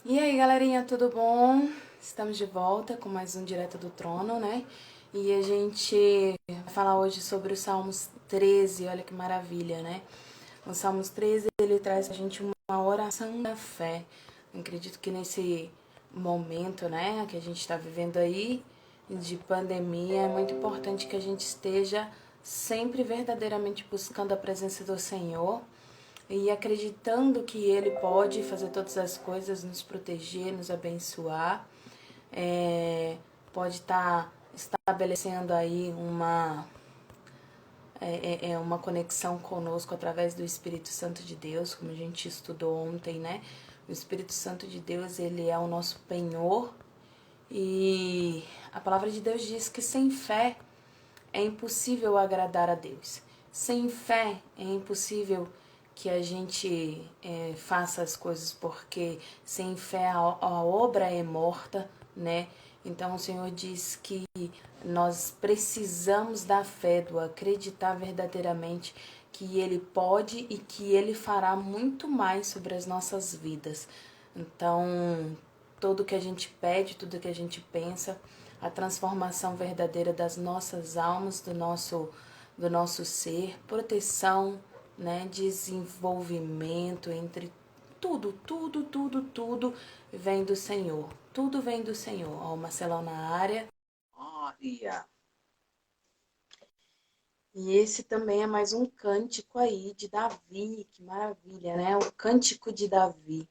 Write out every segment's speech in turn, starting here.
E aí, galerinha, tudo bom? Estamos de volta com mais um Direto do Trono, né? E a gente vai falar hoje sobre o Salmos 13, olha que maravilha, né? O Salmos 13, ele traz a gente uma oração da fé. Eu acredito que nesse momento, né, que a gente está vivendo aí, de pandemia, é muito importante que a gente esteja sempre verdadeiramente buscando a presença do Senhor e acreditando que Ele pode fazer todas as coisas, nos proteger, nos abençoar, pode estar estabelecendo aí uma conexão conosco através do Espírito Santo de Deus, como a gente estudou ontem, né? O Espírito Santo de Deus, ele é o nosso penhor e a palavra de Deus diz que sem fé é impossível agradar a Deus. Sem fé é impossível que a gente faça as coisas, porque sem fé a obra é morta, né? Então o Senhor diz que nós precisamos da fé, do acreditar verdadeiramente que Ele pode e que Ele fará muito mais sobre as nossas vidas. Então, tudo que a gente pede, tudo que a gente pensa, a transformação verdadeira das nossas almas, do nosso ser, proteção, né, desenvolvimento entre tudo vem do Senhor. Tudo vem do Senhor. Ó, o Marcelão na área. Olha! E esse também é mais um cântico aí de Davi, que maravilha, né? O cântico de Davi.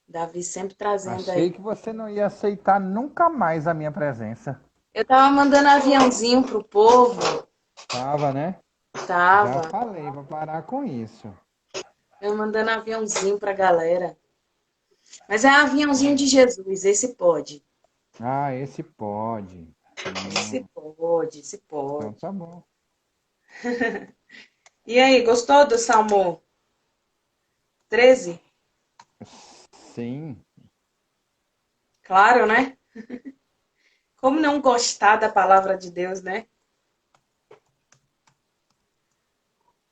Davi sempre trazendo aí. Achei que você não ia aceitar nunca mais a minha presença. Eu tava mandando aviãozinho pro povo. Tava, né? Já Tava. falei, vou parar com isso. Eu mandando aviãozinho pra galera. Mas é aviãozinho de Jesus, esse pode. Ah, esse pode. Esse pode, esse Então pode. tá bom. E aí, gostou do Salmo 13? Sim. Claro, né? Como não gostar da palavra de Deus, né?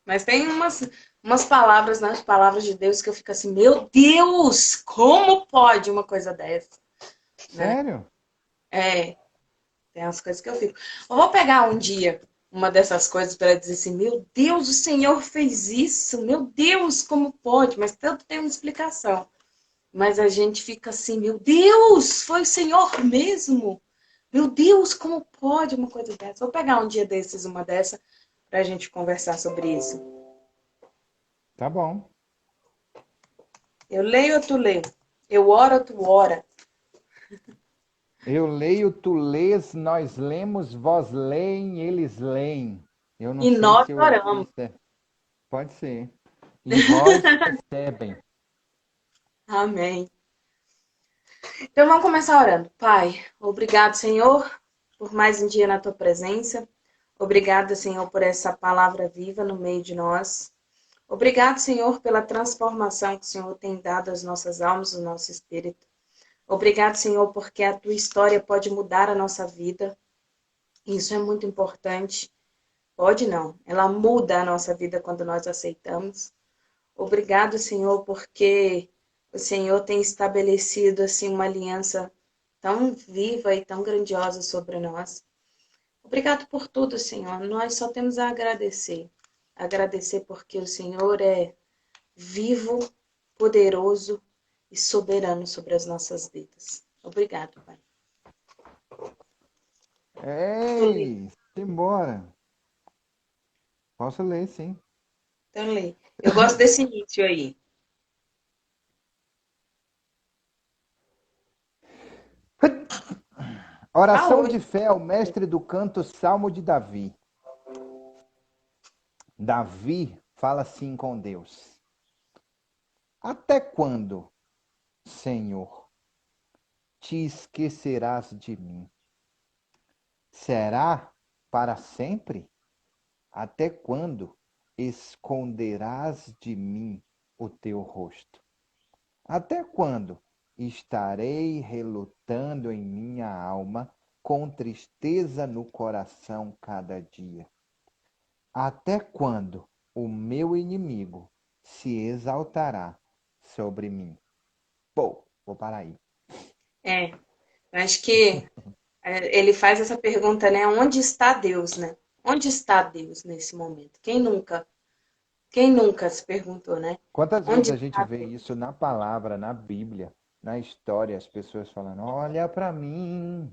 Mas tem umas palavras nas palavras de Deus que eu fico assim, meu Deus, como pode uma coisa dessa, né? Sério? É, tem umas coisas que eu fico. Eu vou pegar um dia uma dessas coisas para dizer assim, meu Deus, o Senhor fez isso, meu Deus, como pode? Mas tanto tem uma explicação. Mas a gente fica assim, meu Deus, foi o Senhor mesmo? Meu Deus, como pode uma coisa dessa? Vou pegar um dia desses, uma dessa, para a gente conversar sobre isso. Tá bom. Eu leio ou tu lê? Eu oro ou tu ora? Eu leio, tu lês, nós lemos, vós leem, eles leem. Eu não E sei nós se eu oramos. li certo. Pode ser. E vós recebem. Amém. Então vamos começar orando. Pai, obrigado, Senhor, por mais um dia na tua presença. Obrigada, Senhor, por essa palavra viva no meio de nós. Obrigado, Senhor, pela transformação que o Senhor tem dado às nossas almas, ao nosso espírito. Obrigado, Senhor, porque a tua história pode mudar a nossa vida. Isso é muito importante. Pode não, ela muda a nossa vida quando nós aceitamos. Obrigado, Senhor, porque o Senhor tem estabelecido assim uma aliança tão viva e tão grandiosa sobre nós. Obrigado por tudo, Senhor. Nós só temos a agradecer. Agradecer porque o Senhor é vivo, poderoso e soberano sobre as nossas vidas. Obrigado, Pai. Tô lendo. Ei, simbora. Posso ler, sim. Então, lê. Eu gosto desse início aí. Oração Saúde. de fé ao mestre do canto, Salmo de Davi. Davi fala assim com Deus: Até quando, Senhor, te esquecerás de mim? Será para sempre? Até quando esconderás de mim o teu rosto? Até quando estarei relutando em minha alma, com tristeza no coração cada dia? Até quando o meu inimigo se exaltará sobre mim? Pô, Vou parar aí. É, eu acho que ele faz essa pergunta, né? Onde está Deus, né? Onde está Deus nesse momento? Quem nunca se perguntou, né? Quantas vezes Onde a gente está vê Deus? isso na palavra, na Bíblia, na história, as pessoas falando: olha para mim,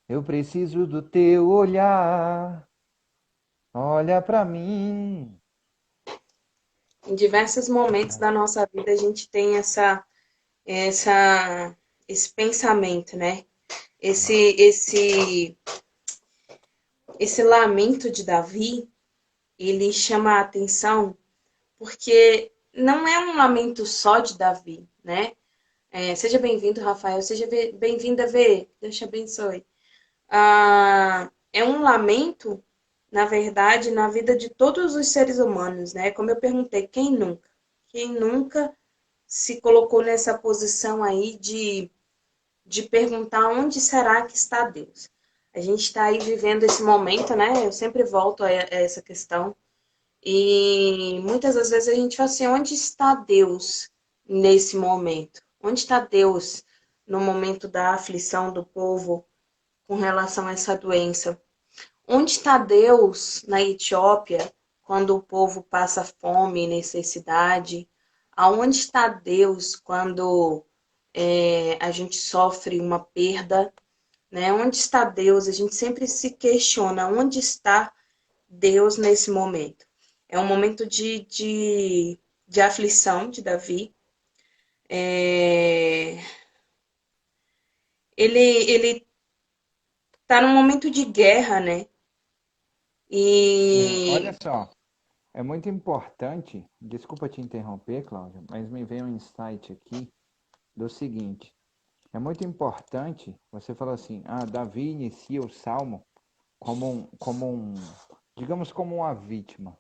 eu preciso do teu olhar, olha para mim. Em diversos momentos da nossa vida a gente tem essa, esse pensamento, né? Esse, esse, esse lamento de Davi, ele chama a atenção porque não é um lamento só de Davi, né? Seja bem-vindo, Rafael. Seja bem-vinda, Vê. Deus te abençoe. É um lamento, na verdade, na vida de todos os seres humanos, né? Como eu perguntei, quem nunca? Quem nunca se colocou nessa posição aí de perguntar onde será que está Deus? A gente está aí vivendo esse momento, né? Eu sempre volto a essa questão. E muitas das vezes a gente fala assim, onde está Deus nesse momento? Onde está Deus no momento da aflição do povo com relação a essa doença? Onde está Deus na Etiópia quando o povo passa fome e necessidade? Aonde está Deus quando a gente sofre uma perda? Né? Onde está Deus? A gente sempre se questiona onde está Deus nesse momento. É um momento de aflição de Davi. É, ele está num momento de guerra, né? Olha E só, é muito importante, desculpa te interromper, Cláudia, mas me veio um insight aqui do seguinte: é muito importante, você falou assim, Davi inicia o salmo digamos, como uma vítima.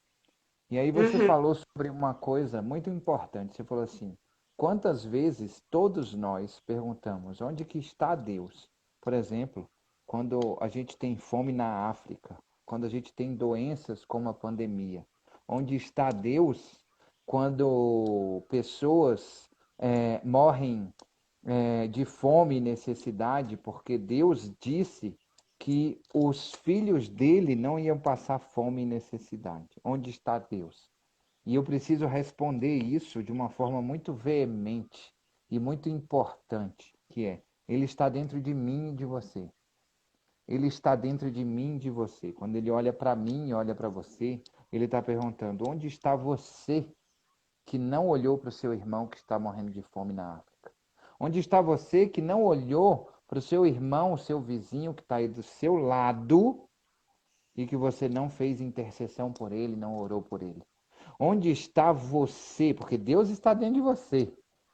E aí você uhum, falou sobre uma coisa muito importante. Você falou assim: quantas vezes todos nós perguntamos onde que está Deus? Por exemplo, quando a gente tem fome na África, quando a gente tem doenças como a pandemia, onde está Deus quando pessoas morrem de fome e necessidade, porque Deus disse que os filhos dele não iam passar fome e necessidade. Onde está Deus? E eu preciso responder isso de uma forma muito veemente e muito importante, que é: ele está dentro de mim e de você. Ele está dentro de mim e de você. Quando ele olha para mim e olha para você, ele está perguntando: onde está você que não olhou para o seu irmão que está morrendo de fome na África? Onde está você que não olhou para o seu irmão, o seu vizinho que está aí do seu lado e que você não fez intercessão por ele, não orou por ele? Onde está você? Porque Deus está dentro de você.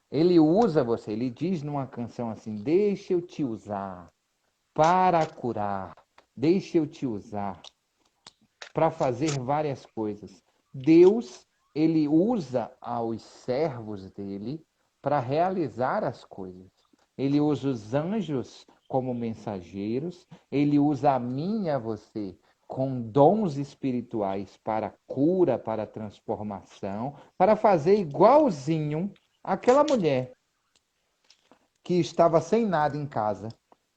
Ele usa você. Ele diz numa canção assim: deixa eu te usar para curar. Deixa eu te usar para fazer várias coisas. Deus, ele usa aos servos dele para realizar as coisas. Ele usa os anjos como mensageiros, ele usa a mim e a você com dons espirituais para cura, para transformação, para fazer igualzinho aquela mulher que estava sem nada em casa.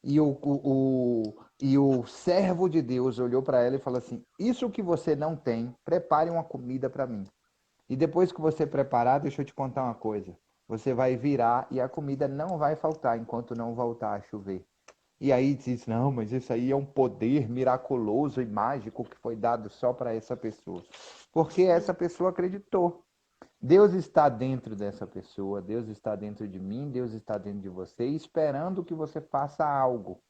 E o servo de Deus olhou para ela e falou assim: isso que você não tem, prepare uma comida para mim. E depois que você preparar, deixa eu te contar uma coisa. Você vai virar e a comida não vai faltar enquanto não voltar a chover. E aí diz: não, mas isso aí é um poder miraculoso e mágico que foi dado só para essa pessoa. Porque essa pessoa acreditou. Deus está dentro dessa pessoa, Deus está dentro de mim, Deus está dentro de você, esperando que você faça algo,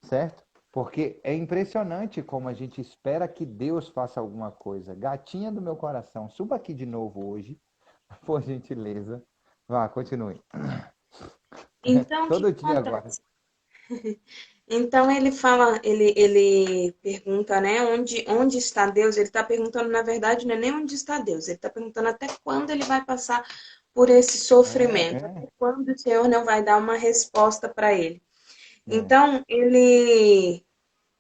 certo? Porque é impressionante como a gente espera que Deus faça alguma coisa. Gatinha do meu coração, suba aqui de novo hoje, por gentileza. Vá, continue. então, o que Todo dia agora. acontece? Então ele fala, ele pergunta, né, onde está Deus? Ele está perguntando, na verdade, não é nem onde está Deus, ele está perguntando até quando ele vai passar por esse É, sofrimento, até é, quando o Senhor não vai dar uma resposta para ele. é. Então, ele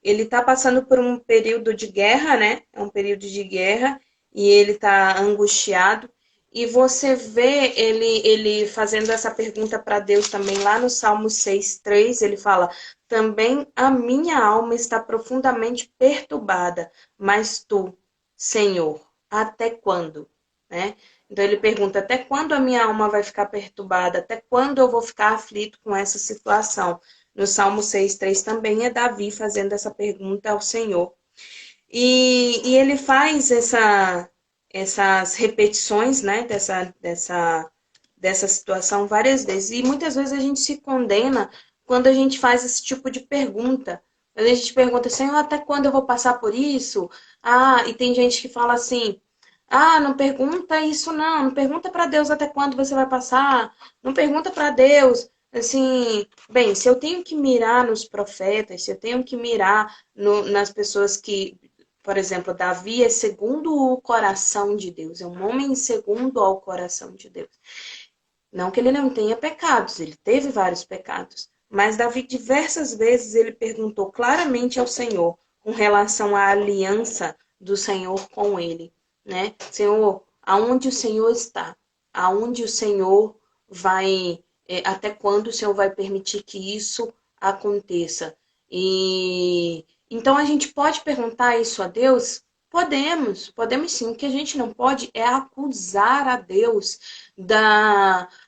está passando por um período de guerra, né? É um período de guerra e ele está angustiado. E você vê ele fazendo essa pergunta para Deus também lá no Salmo 6:3, ele fala: "Também a minha alma está profundamente perturbada, mas tu, Senhor, até quando?", né? Então ele pergunta: "Até quando a minha alma vai ficar perturbada? Até quando eu vou ficar aflito com essa situação?". No Salmo 6:3 também é Davi fazendo essa pergunta ao Senhor. E ele faz essas repetições, né, dessa situação várias vezes. E muitas vezes a gente se condena quando a gente faz esse tipo de pergunta. A gente pergunta, Senhor, até quando eu vou passar por isso? Ah, e tem gente que fala assim, ah, não pergunta isso não, não pergunta para Deus até quando você vai passar, não pergunta para Deus, assim, bem, se eu tenho que mirar nos profetas, se eu tenho que mirar nas pessoas que, por exemplo, Davi é segundo o coração de Deus, é um homem segundo ao coração de Deus. Não que ele não tenha pecados, ele teve vários pecados, mas Davi diversas vezes ele perguntou claramente ao Senhor com relação à aliança do Senhor com ele, né? Senhor, aonde o Senhor está? Aonde o Senhor vai, até quando o Senhor vai permitir que isso aconteça? E então a gente pode perguntar isso a Deus? Podemos sim. O que a gente não pode é acusar a Deus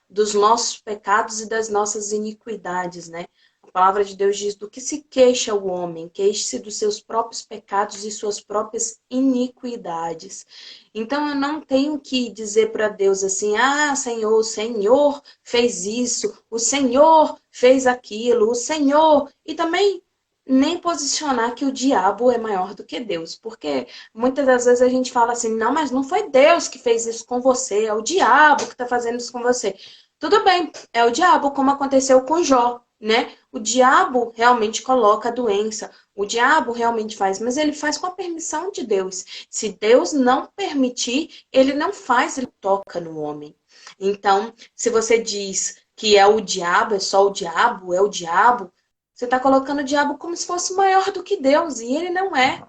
dos nossos pecados e das nossas iniquidades, né? A palavra de Deus diz: do que se queixa o homem? Queixe-se dos seus próprios pecados e suas próprias iniquidades. Então eu não tenho que dizer para Deus assim: ah, Senhor, o Senhor fez isso, o Senhor fez aquilo, o Senhor. E também nem posicionar que o diabo é maior do que Deus, porque muitas das vezes a gente fala assim: não, mas não foi Deus que fez isso com você, é o diabo que está fazendo isso com você. Tudo bem, é o diabo, como aconteceu com Jó, né? O diabo realmente coloca a doença, o diabo realmente faz, mas ele faz com a permissão de Deus. Se Deus não permitir, ele não faz, ele toca no homem. Então, se você diz que é o diabo, é só o diabo, é o diabo, você está colocando o diabo como se fosse maior do que Deus, e ele não é.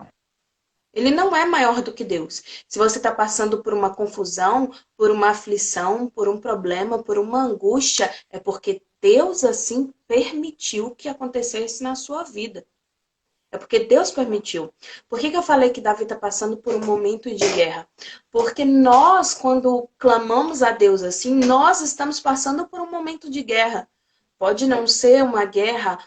Ele não é maior do que Deus. Se você está passando por uma confusão, por uma aflição, por um problema, por uma angústia, é porque Deus assim permitiu que acontecesse na sua vida. É porque Deus permitiu. Por que eu falei que Davi está passando por um momento de guerra? Porque nós, quando clamamos a Deus assim, nós estamos passando por um momento de guerra. Pode não ser uma guerra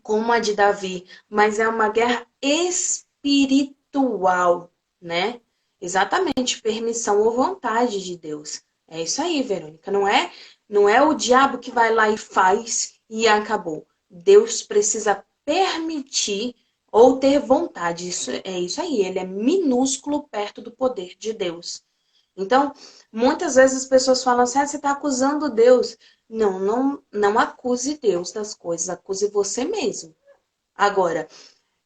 como a de Davi, mas é uma guerra espiritual, né? Exatamente, permissão ou vontade de Deus. É isso aí, Verônica. Não é o diabo que vai lá e faz e acabou. Deus precisa permitir ou ter vontade. É isso aí. Ele é minúsculo perto do poder de Deus. Então, muitas vezes as pessoas falam assim: ah, você está acusando Deus. Não, não, não acuse Deus das coisas, acuse você mesmo. Agora,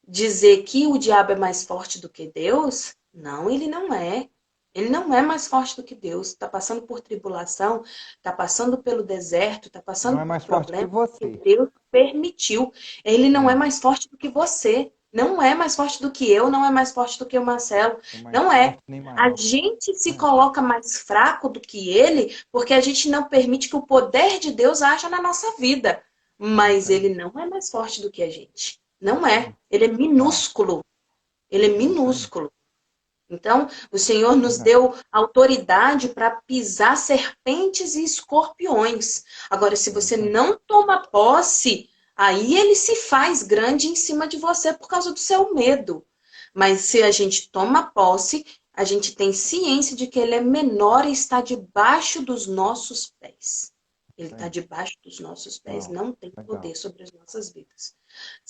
dizer que o diabo é mais forte do que Deus, não, ele não é. Ele não é mais forte do que Deus. Está passando por tribulação, está passando pelo deserto, está Não passando é por mais forte que problemas que você. Deus permitiu. Ele não é É, mais forte do que você. Não é mais forte do que eu, não é mais forte do que o Marcelo. nem mais Não é. forte nem A maior. gente se É, coloca mais fraco do que ele porque a gente não permite que o poder de Deus haja na nossa vida. é isso Mas aí. ele não é mais forte do que a gente. Não é. É, Ele é não, minúsculo. Ele é é isso aí. minúsculo. Então, o Senhor nos Verdade. deu autoridade para pisar serpentes e escorpiões. Agora, se É você isso aí. não toma posse, aí ele se faz grande em cima de você por causa do seu medo. Mas se a gente toma posse, a gente tem ciência de que ele é menor e está debaixo dos nossos pés. Ele Isso está aí. debaixo dos nossos pés, Uau, não tem legal. poder sobre as nossas vidas.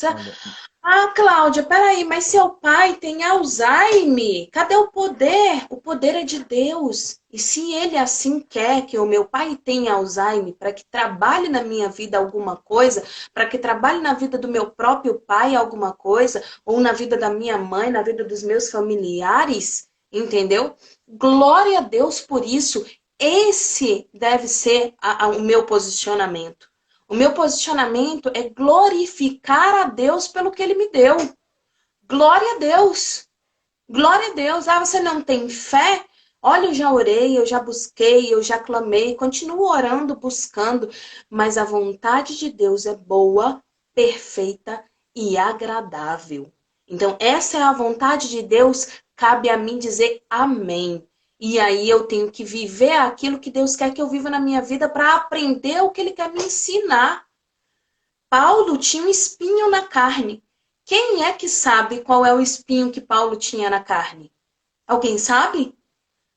Olha, Ah, Cláudia, peraí, mas seu pai tem Alzheimer? Cadê o poder? O poder é de Deus. E se ele assim quer que o meu pai tenha Alzheimer, para que trabalhe na minha vida alguma coisa, para que trabalhe na vida do meu próprio pai alguma coisa, ou na vida da minha mãe, na vida dos meus familiares, entendeu? Glória a Deus por isso. Esse deve ser o meu posicionamento. O meu posicionamento é glorificar a Deus pelo que Ele me deu. Glória a Deus. Glória a Deus. Ah, você não tem fé? Olha, eu já orei, eu já busquei, eu já clamei, continuo orando, buscando, mas a vontade de Deus é boa, perfeita e agradável. Então, essa é a vontade de Deus, cabe a mim dizer amém. E aí eu tenho que viver aquilo que Deus quer que eu viva na minha vida para aprender o que Ele quer me ensinar. Paulo tinha um espinho na carne. Quem é que sabe qual é o espinho que Paulo tinha na carne? Alguém sabe?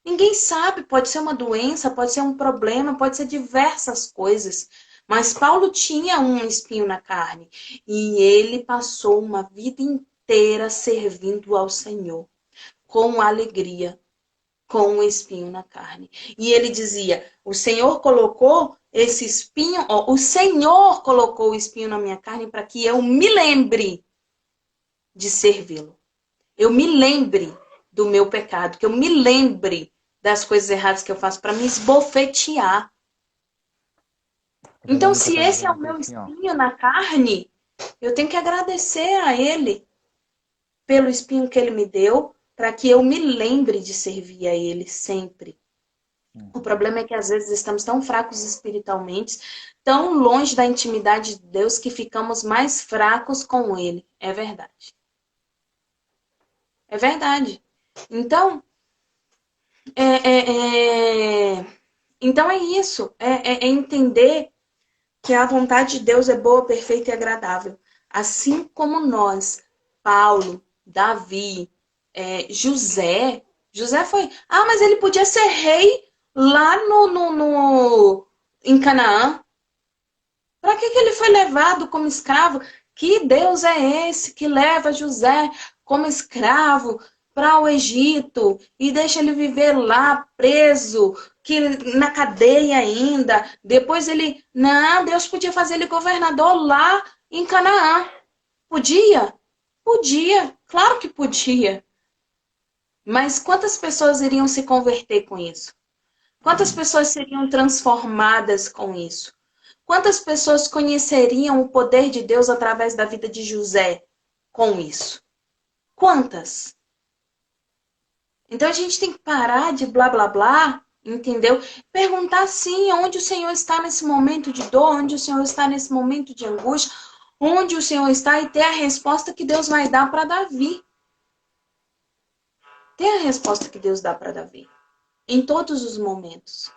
Ninguém sabe, pode ser uma doença, pode ser um problema, pode ser diversas coisas. Mas Paulo tinha um espinho na carne e ele passou uma vida inteira servindo ao Senhor com alegria, com um espinho na carne. E ele dizia: o Senhor colocou esse espinho, ó, o Senhor colocou o espinho na minha carne para que eu me lembre de servi-lo. Eu me lembre do meu pecado, que eu me lembre das coisas erradas que eu faço para me esbofetear. A Então, Verônica se está esse é dizendo o aqui meu assim, ó. espinho na carne, eu tenho que agradecer a ele pelo espinho que ele me deu, para que eu me lembre de servir a ele sempre. O Uhum. problema é que às vezes estamos tão fracos espiritualmente, tão longe da intimidade de Deus, que ficamos mais fracos com ele. É verdade. É verdade. Então, é, é, é... Então é isso, é entender que a vontade de Deus é boa, perfeita e agradável. Assim como nós, Paulo, Davi, José foi. Ah, mas ele podia ser rei lá em Canaã. Para que ele foi levado como escravo? Que Deus é esse que leva José como escravo para o Egito e deixa ele viver lá preso, que na cadeia ainda? Depois ele, não, Deus podia fazer ele governador lá em Canaã. Podia? Podia, claro que podia. Mas quantas pessoas iriam se converter com isso? Quantas pessoas seriam transformadas com isso? Quantas pessoas conheceriam o poder de Deus através da vida de José com isso? Quantas? Então a gente tem que parar de blá blá blá, entendeu? Perguntar sim onde o Senhor está nesse momento de dor, onde o Senhor está nesse momento de angústia, onde o Senhor está e ter a resposta que Deus vai dar para Davi. Ter a resposta que Deus dá para Davi em todos os momentos.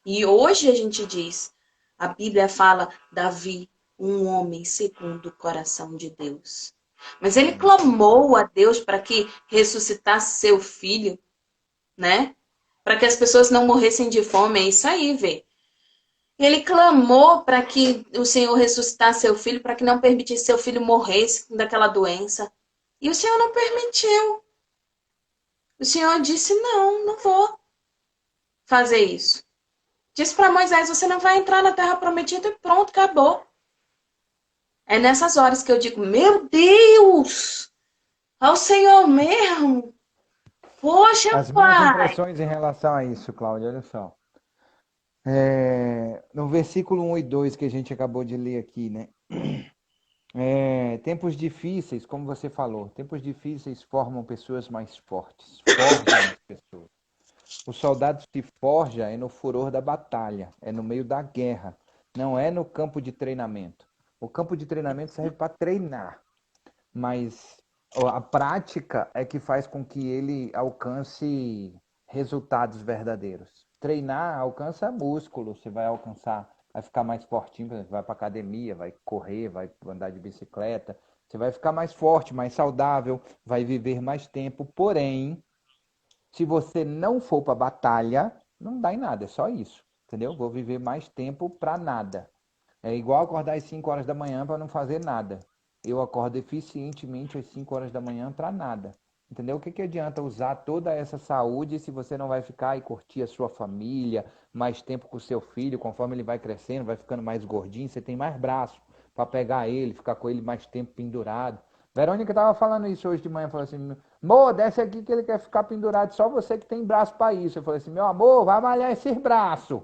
E hoje a gente diz, a Bíblia fala, Davi, um homem segundo o coração de Deus. Mas ele clamou a Deus para que ressuscitasse seu filho, né? Para que as pessoas não morressem de fome. É isso aí, vê. Ele clamou para que o Senhor ressuscitasse seu filho, para que não permitisse seu filho morresse daquela doença. E o Senhor não permitiu. O Senhor disse: não, não vou fazer isso. Disse para Moisés: você não vai entrar na terra prometida e pronto, acabou. É nessas horas que eu digo: meu Deus, ao Senhor mesmo. Poxa, As minhas pai. impressões em relação a isso, Cláudia, olha só. No versículo 1 e 2 que a gente acabou de ler aqui, né? Tempos difíceis, como você falou, tempos difíceis formam pessoas mais fortes, forjam as pessoas. O soldado se forja é no furor da batalha, é no meio da guerra, não é no campo de treinamento. O campo de treinamento serve para treinar, mas a prática é que faz com que ele alcance resultados verdadeiros. Treinar alcança músculo, você vai alcançar, vai ficar mais fortinho, por exemplo, vai para academia, vai correr, vai andar de bicicleta, você vai ficar mais forte, mais saudável, vai viver mais tempo, porém, se você não for para a batalha, não dá em nada, é só isso, entendeu? Vou viver mais tempo para nada. É igual acordar às 5 horas da manhã para não fazer nada. Eu acordo eficientemente às 5 horas da manhã para nada. Entendeu? O que, que adianta usar toda essa saúde se você não vai ficar e curtir a sua família, mais tempo com o seu filho, conforme ele vai crescendo, vai ficando mais gordinho, você tem mais braço para pegar ele, ficar com ele mais tempo pendurado. Verônica estava falando isso hoje de manhã, falou assim: amor, desce aqui que ele quer ficar pendurado, só você que tem braço para isso. Eu falei assim: meu amor, vai malhar esses braços.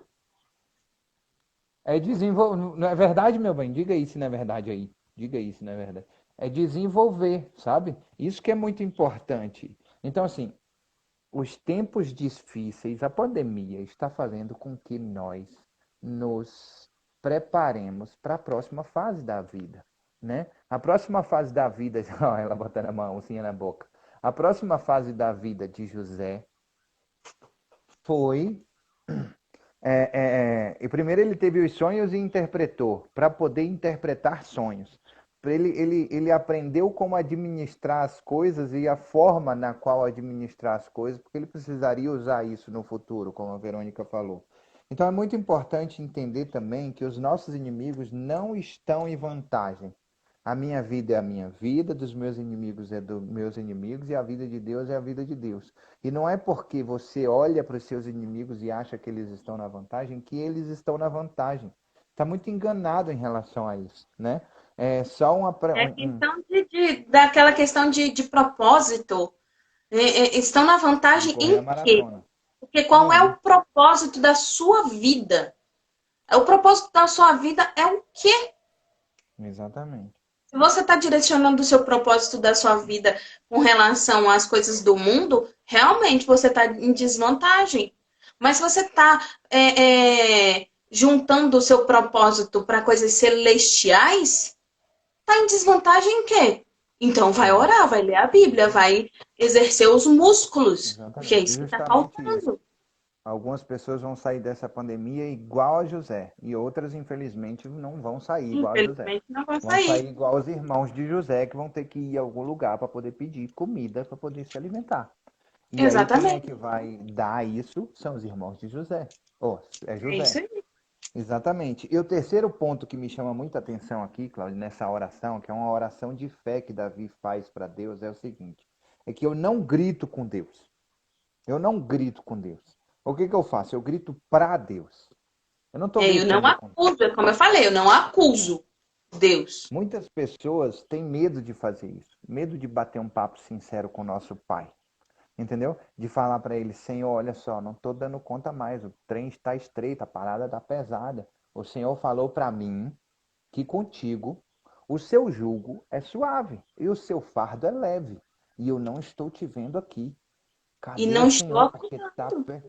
É desenvolver. Não é verdade, meu bem? Diga isso, não é verdade aí. Diga isso, não é verdade. É desenvolver, sabe? Isso que é muito importante. Então, assim, os tempos difíceis, a pandemia está fazendo com que nós nos preparemos para a próxima fase da vida, né? A próxima fase da vida, ó, ela botando a mãozinha na boca. A próxima fase da vida de José foi e primeiro ele teve os sonhos e interpretou, para poder interpretar sonhos. Ele aprendeu como administrar as coisas e a forma na qual administrar as coisas, porque ele precisaria usar isso no futuro, como a Verônica falou. Então é muito importante entender também que os nossos inimigos não estão em vantagem. A minha vida é a minha vida, dos meus inimigos é dos meus inimigos, e a vida de Deus é a vida de Deus. E não é porque você olha para os seus inimigos e acha que eles estão na vantagem, que eles estão na vantagem. Está muito enganado em relação a isso, né? É só É questão daquela questão de propósito. Estão na de vantagem correr a em quê? maratona. Porque qual é Não, o propósito da sua vida? O propósito da sua vida é o quê? exatamente. Se você está direcionando o seu propósito da sua vida com relação às coisas do mundo, realmente você está em desvantagem. Mas se você está juntando o seu propósito para coisas celestiais, está em desvantagem em quê? Então vai É, orar, vai ler a Bíblia, vai exercer os músculos, porque é exatamente. isso que está Justamente isso. faltando. Algumas pessoas vão sair dessa pandemia igual a José, e outras, infelizmente, não vão sair igual a José. Infelizmente não vai Vão sair. sair igual os irmãos de José, que vão ter que ir a algum lugar para poder pedir comida para poder se alimentar. E aí, quem é Exatamente. que vai dar isso? São os irmãos de José. Oh, é É isso José. aí. Exatamente. E o terceiro ponto que me chama muita atenção aqui, Cláudio, nessa oração, que é uma oração de fé que Davi faz para Deus, é o seguinte: é que eu não grito com Deus. Eu não grito com Deus. O que eu faço? Eu grito para Deus. Eu não estou Eu não gritando com Deus. acuso, como eu falei, eu não acuso Deus. Muitas pessoas têm medo de fazer isso, medo de bater um papo sincero com o nosso Pai. Entendeu? De falar para ele, Senhor, olha só, não estou dando conta mais, o trem está estreito, a parada está pesada. O Senhor falou para mim que contigo o seu jugo é suave e o seu fardo é leve. E eu não estou te vendo aqui. E Cadê, não estou Senhor? Porque acusando.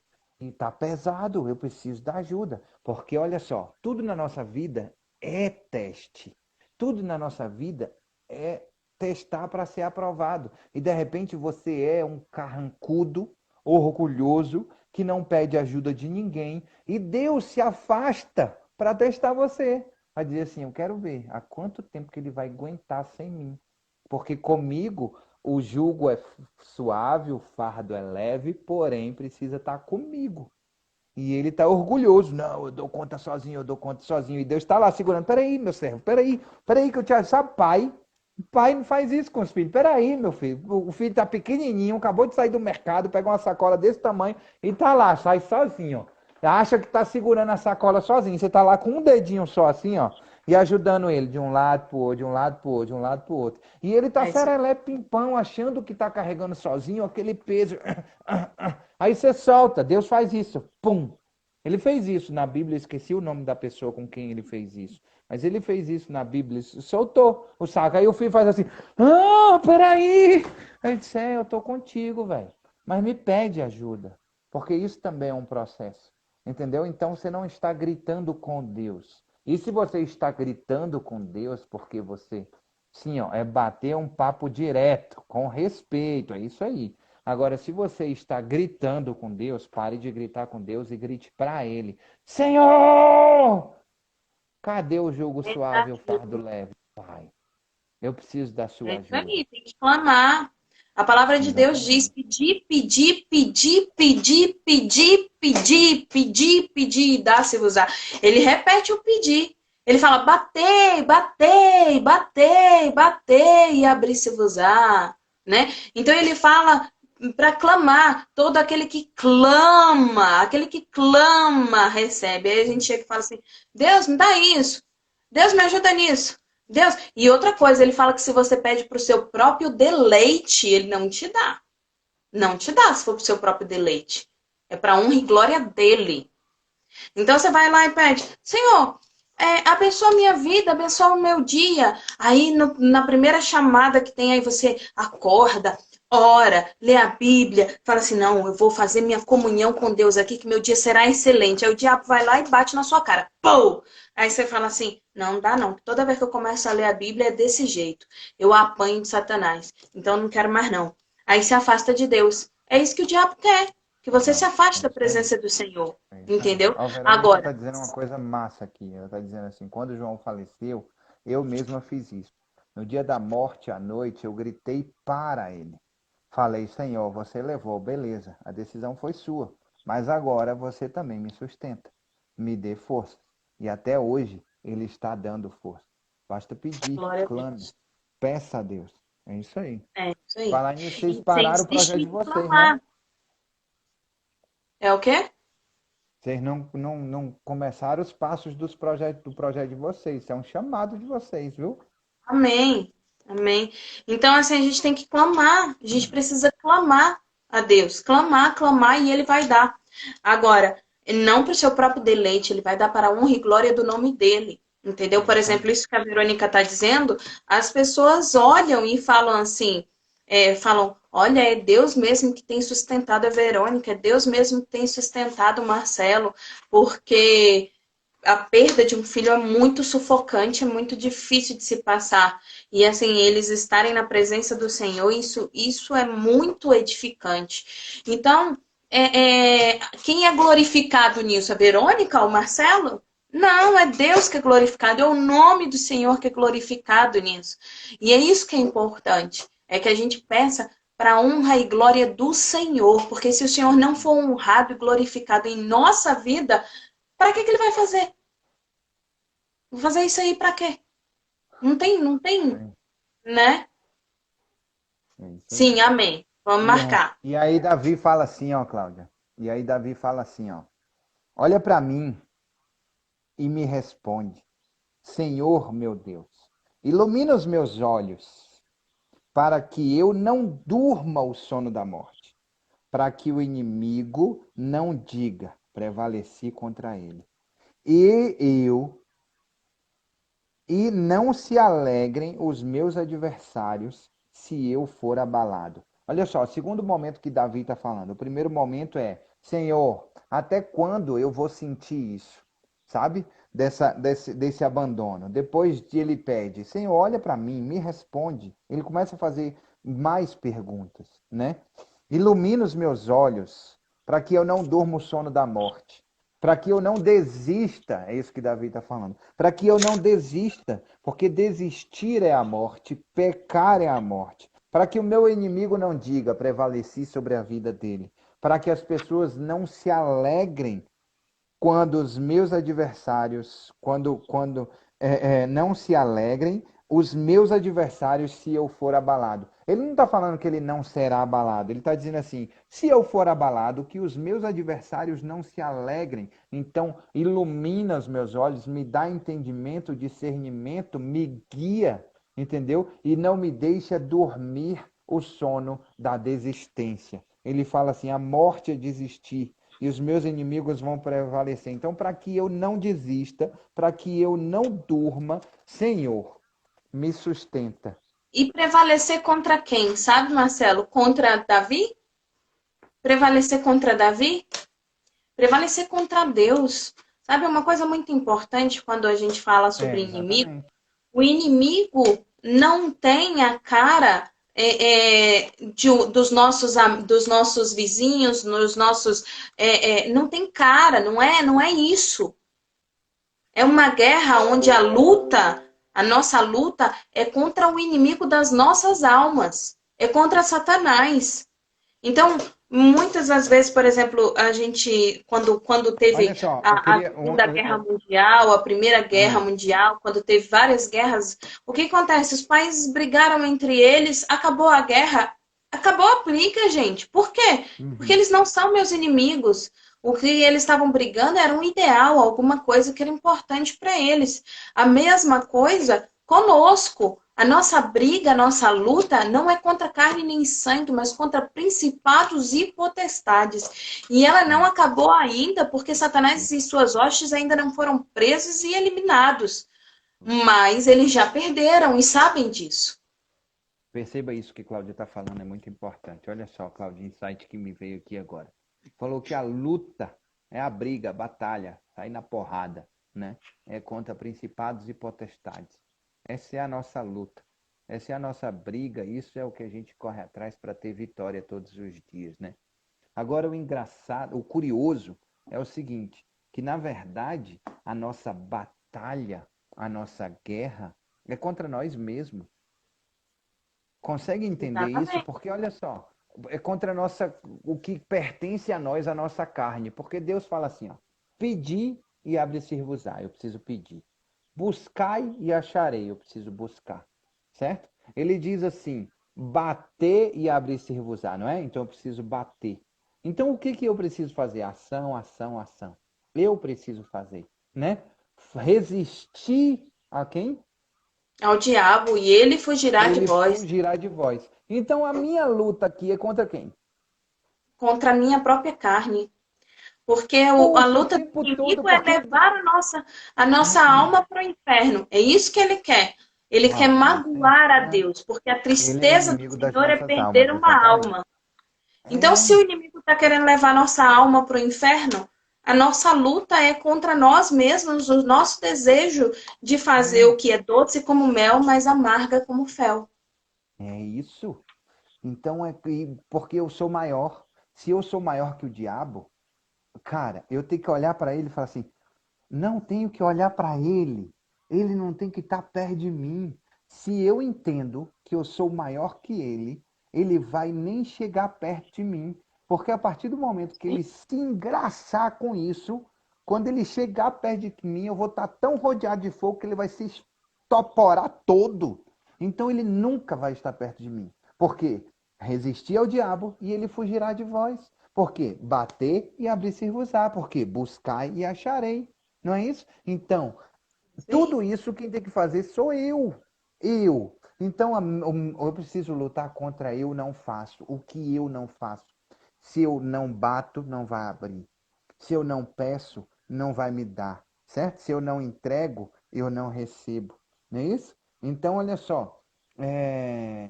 tá pesado, eu preciso da ajuda. Porque olha só, tudo na nossa vida é teste. Tudo na nossa vida é testar para ser aprovado. E de repente você é um carrancudo, orgulhoso, que não pede ajuda de ninguém, e Deus se afasta para testar você. Vai dizer assim, eu quero ver há quanto tempo que ele vai aguentar sem mim. Porque comigo o jugo é suave, o fardo é leve, porém precisa estar comigo. E ele está orgulhoso. Não, eu dou conta sozinho, eu dou conta sozinho. E Deus está lá segurando. Peraí, meu servo, peraí que eu te ajudo. Sabe, pai não faz isso com os filhos. Peraí, meu filho. O filho está pequenininho, acabou de sair do mercado, pega uma sacola desse tamanho e está lá, sai sozinho. Acha que está segurando a sacola sozinho. Você está lá com um dedinho só assim, ó, e ajudando ele de um lado pro outro, de um lado pro outro, de um lado pro outro. E ele tá É isso. serelé pimpão, achando que tá carregando sozinho aquele peso. Aí você solta, Deus faz isso. Pum! Ele fez isso na Bíblia, esqueci o nome da pessoa com quem ele fez isso. Mas ele fez isso na Bíblia, soltou o saco. Aí o filho faz assim, peraí. Aí ele disse, eu tô contigo, velho. Mas me pede ajuda. Porque isso também é um processo. Entendeu? Então você não está gritando com Deus. E se você está gritando com Deus, porque você, sim, ó, é bater um papo direto, com respeito, é isso aí. Agora, se você está gritando com Deus, pare de gritar com Deus e grite para Ele: Senhor, cadê o jugo suave e o fardo leve, Pai? Eu preciso da É sua isso ajuda. aí, tem que clamar. A palavra de Deus diz Exatamente. pedir, pedir, pedir, pedir, pedir, pedir, pedir, pedir, dá-se-vos-á. Ele repete o pedir. Ele fala batei, batei, batei, batei e abri-se-vos-á, né? Então ele fala para clamar, todo aquele que clama, recebe. Aí a gente chega e fala assim: Deus, me dá isso. Deus, me ajuda nisso. Deus. E outra coisa, ele fala que se você pede para o seu próprio deleite, ele não te dá. Não te dá se for para o seu próprio deleite. É para honra e glória dele. Então você vai lá e pede, Senhor, abençoa a minha vida, abençoa o meu dia. Aí na primeira chamada que tem, aí você acorda, ora, lê a Bíblia, fala assim, não, eu vou fazer minha comunhão com Deus aqui, que meu dia será excelente. Aí o diabo vai lá e bate na sua cara. Pô! Aí você fala assim, não dá não. Toda vez que eu começo a ler a Bíblia é desse jeito. Eu apanho de Satanás. Então eu não quero mais não. Aí se afasta de Deus. É isso que o diabo quer. Que você se Não, afaste é da isso aí. presença do Senhor. É isso aí. Entendeu? A Verônica está Agora, dizendo uma coisa massa aqui. Ela está dizendo assim: quando João faleceu, eu mesma fiz isso. No dia da morte, à noite, eu gritei para ele. Falei, Senhor, você levou, beleza, a decisão foi sua. Mas agora você também me sustenta, me dê força. E até hoje ele está dando força. Basta pedir, glória a clame, Deus. peça a Deus. É isso aí. É isso aí. Falar nisso, vocês E sem pararam o projeto de desistir de vocês, né? clamar. É o quê? Vocês não começaram os passos do projeto de vocês. Isso é um chamado de vocês, viu? Amém. Amém. Então, assim, a gente tem que clamar. A gente precisa clamar a Deus. Clamar, clamar e Ele vai dar. Agora, não para o seu próprio deleite, Ele vai dar para a honra e glória do nome dele. Entendeu? É Por isso exemplo, aí. isso que a Verônica está dizendo, as pessoas olham e falam assim, falam, olha, é Deus mesmo que tem sustentado a Verônica, é Deus mesmo que tem sustentado o Marcelo, porque a perda de um filho é muito sufocante, é muito difícil de se passar. E assim, eles estarem na presença do Senhor, isso é muito edificante. Então, quem é glorificado nisso? A Verônica, o Marcelo? Não, é Deus que é glorificado, é o nome do Senhor que é glorificado nisso. E é isso que é importante, é que a gente peça para a honra e glória do Senhor, porque se o Senhor não for honrado e glorificado em nossa vida, para que ele vai fazer? Vou fazer isso aí pra quê? Não tem, É né? é isso aí. Sim, amém. Vamos marcar. E aí Davi fala assim, ó, Cláudia. E aí Davi fala assim, ó. Olha para mim e me responde. Senhor, meu Deus, ilumina os meus olhos para que eu não durma o sono da morte, para que o inimigo não diga, prevaleci contra ele. E eu E não se alegrem os meus adversários se eu for abalado. Olha só, o segundo momento que Davi está falando. O primeiro momento é: Senhor, até quando eu vou sentir isso? Sabe? Desse abandono. Depois ele pede: Senhor, olha para mim, me responde. Ele começa a fazer mais perguntas, né? Ilumina os meus olhos para que eu não durma o sono da morte, para que eu não desista, é isso que Davi está falando, para que eu não desista, porque desistir é a morte, pecar é a morte, para que o meu inimigo não diga, prevaleci sobre a vida dele, para que as pessoas não se alegrem quando os meus adversários, não se alegrem, os meus adversários, se eu for abalado. Ele não está falando que ele não será abalado, ele está dizendo assim: se eu for abalado, que os meus adversários não se alegrem. Então, ilumina os meus olhos, me dá entendimento, discernimento, me guia, entendeu? E não me deixa dormir o sono da desistência. Ele fala assim: a morte é desistir e os meus inimigos vão prevalecer. Então, para que eu não desista, para que eu não durma, Senhor, me sustenta. E prevalecer contra quem? Sabe, Marcelo? Contra Davi? Prevalecer contra Davi? Prevalecer contra Deus. Sabe, uma coisa muito importante quando a gente fala sobre inimigo, Exatamente. o inimigo não tem a cara dos nossos vizinhos, não tem cara, não é isso. É uma guerra onde a nossa luta é contra o inimigo das nossas almas, é contra Satanás. Então, muitas das vezes, por exemplo, a gente, quando Olha teve só, eu a queria. Segunda Guerra Mundial, a Primeira Guerra Ah, Mundial, quando teve várias guerras, o que acontece? Os países brigaram entre eles, acabou a guerra, acabou a briga, gente. Por quê? Porque uhum. eles não são meus inimigos. O que eles estavam brigando era um ideal, alguma coisa que era importante para eles. A mesma coisa conosco. A nossa briga, a nossa luta não é contra carne nem sangue, mas contra principados e potestades. E ela não É, acabou ainda, porque Satanás e suas hostes ainda não foram presos e eliminados. Mas eles já perderam e sabem disso. Perceba isso que Cláudia está falando, é muito importante. Olha só, Cláudia, insight que me veio aqui agora. Falou que a luta é a briga, a batalha, sair na porrada, né? É contra principados e potestades. Essa é a nossa luta. Essa é a nossa briga, isso é o que a gente corre atrás para ter vitória todos os dias, né? Agora o engraçado, o curioso é o seguinte, que na verdade a nossa batalha, a nossa guerra é contra nós mesmos. Consegue entender isso? Exatamente. Porque olha só, é contra a nossa, o que pertence a nós, a nossa carne. Porque Deus fala assim, ó, pedi e abre-se-vos-á, eu preciso pedir. Buscai e acharei, eu preciso buscar. Certo? Ele diz assim, bater e abre-se-vos-á, não é? Então eu preciso bater. Então o que que eu preciso fazer? Ação, ação, ação. Eu preciso fazer, né? Resistir a quem? Ao diabo, e ele fugirá de Ele vós. fugirá de vós. Então a minha luta aqui é contra quem? Contra a minha própria carne. Porque a Puxa, o luta do tempo todo, inimigo é porque. levar a nossa alma para o inferno. É isso que ele quer. Ele quer Uau, magoar a Deus, porque a ele é tristeza do inimigo das Senhor é nossas perder almas, uma exatamente. alma. Então, se É, o inimigo está querendo levar nossa alma para o inferno, a nossa luta é contra nós mesmos, o nosso desejo de fazer é, o que é doce como mel, mas amarga como fel. é isso. Então é porque eu sou maior. Se eu sou maior que o diabo, cara, eu tenho que olhar para ele e falar assim: não tenho que olhar para ele. Ele não tem que estar perto de mim. Se eu entendo que eu sou maior que ele vai nem chegar perto de mim. Porque a partir do momento que ele se engraçar com isso, quando ele chegar perto de mim, eu vou estar tão rodeado de fogo que ele vai se estoporar todo. Então ele nunca vai estar perto de mim. Por quê? Resistir ao diabo e ele fugirá de vós. Por quê? Bater e abrir-se-vos-á. Por quê? Buscai e acharei. Não é isso? Então, tudo isso quem tem que fazer sou eu. Eu. Então, eu preciso lutar contra eu não faço. O que eu não faço? Se eu não bato, não vai abrir. Se eu não peço, não vai me dar. Certo? Se eu não entrego, eu não recebo. Não é isso? Então, olha só. É,